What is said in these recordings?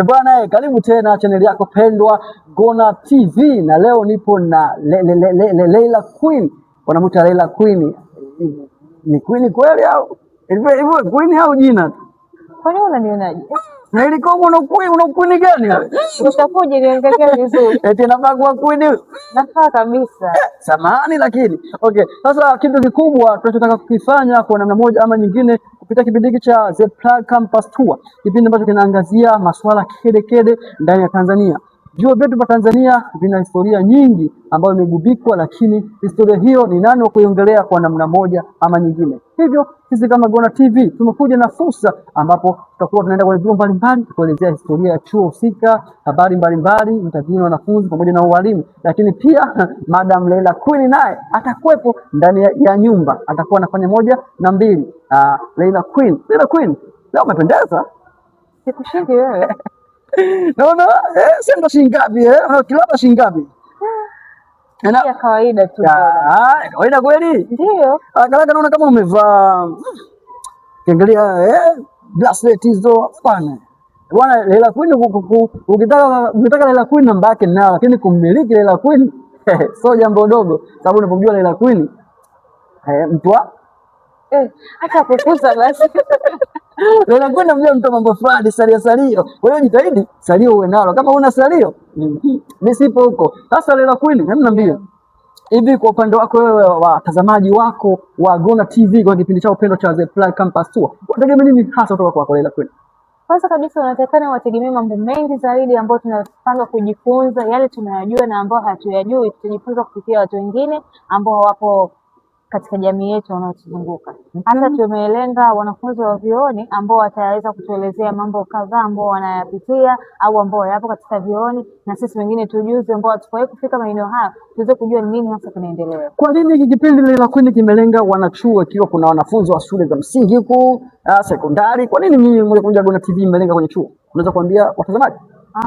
Bwana, karibu tena chaneli yako pendwa Gonna TV, na leo nipo na Leila Queen. Wanamuita Leila Queen. Ni Queen kweli au hivyo Queen au jina? Kwa nini unanionaje? Na ile kama una Queen gani wewe? Utakuja niangalia vizuri. Eti nafaa kuwa Queen? Nafaa kabisa. Samahani lakini. Okay, sasa kitu kikubwa tunachotaka kukifanya kwa namna moja ama nyingine kupitia kipindi hiki cha The Plug Campus Tour, kipindi ambacho kinaangazia masuala kede ndani ya Tanzania. Vyuo vyetu vya Tanzania vina historia nyingi ambayo imegubikwa, lakini historia hiyo ni nani wa kuiongelea kwa namna moja ama nyingine. Hivyo sisi kama Gonna TV tumekuja na fursa ambapo tutakuwa tunaenda kwenye vyuo mbalimbali kuelezea historia ya chuo husika, habari mbalimbali, interview na wanafunzi pamoja na walimu. Lakini pia Madam Leila Queen naye atakuwepo ndani ya nyumba, atakuwa anafanya moja na mbili. Leila Queen, leo umependeza. Sikushindi wewe. Naona sendo shilingi ngapi kilaba shilingi ngapi? Ya kawaida tu. Kawaida kweli? Ndio. Haraka naona kama umevaa kiangalia bracelet hizo hapana. Bwana Leila Queen, ukitaka Leila Queen namba yake nao, lakini kummiliki Leila Queen sio jambo dogo, sababu unapojua Leila Queen mtu hata kukuza basi. Leila Queen ndio mtu mambo fulani salio. Wewe jitahidi salio uwe nalo. Kama una salio, mimi sipo huko. Sasa Leila Queen, hebu niambie. Hivi kwa upande wako wewe, watazamaji wako wa Gonna TV kwa kipindi cha upendo cha The Plug Campus Tour, wategemea nini hasa kutoka kwa Leila Queen? Kwanza kabisa wanatakana wategemee mambo mengi zaidi ambayo tunapanga kujifunza, yale tunayajua na ambayo hatuyajui tutajifunza kupitia watu wengine ambao wapo katika jamii yetu wanaotuzunguka. Hata tumelenga wanafunzi wa vyuoni ambao wataweza kutuelezea mambo kadhaa ambao wanayapitia au ambao yapo katika vyuoni, na sisi wengine tujuze ambao hatukuwahi kufika maeneo haya tuweze kujua ni nini hasa kinaendelea. Kwa nini hiki kipindi Leila Queen kimelenga wanachuo ikiwa kuna wanafunzi wa shule za msingi huko sekondari? Kwa nini mimi moja kwa moja Gonna TV imelenga kwenye chuo? Unaweza kuambia watazamaji?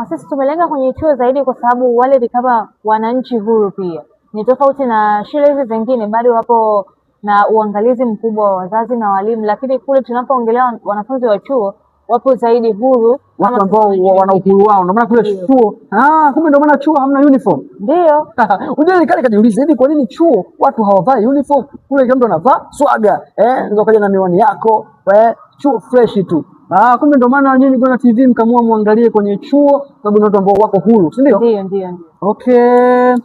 Sisi tumelenga kwenye chuo zaidi kwa sababu wale ni kama wananchi huru pia. Ni tofauti na shule hizi zingine, bado wapo na uangalizi mkubwa wa wazazi na walimu, lakini kule tunapoongelea wanafunzi wa chuo wapo zaidi huru, watu ambao wana uhuru wao. Ndio maana kule chuo kumbe ndio maana chuo hamna uniform. Ndio. Unajua nikali kajiuliza hivi kwa nini chuo watu hawavai uniform? Kule kila mtu anavaa swaga, ndio kaja na miwani yako, chuo fresh tu. Kumbe ndio maana nyinyi Gonna TV mkamua muangalie kwenye chuo sababu ni watu ambao wako huru, si ndio? Ndio. Okay.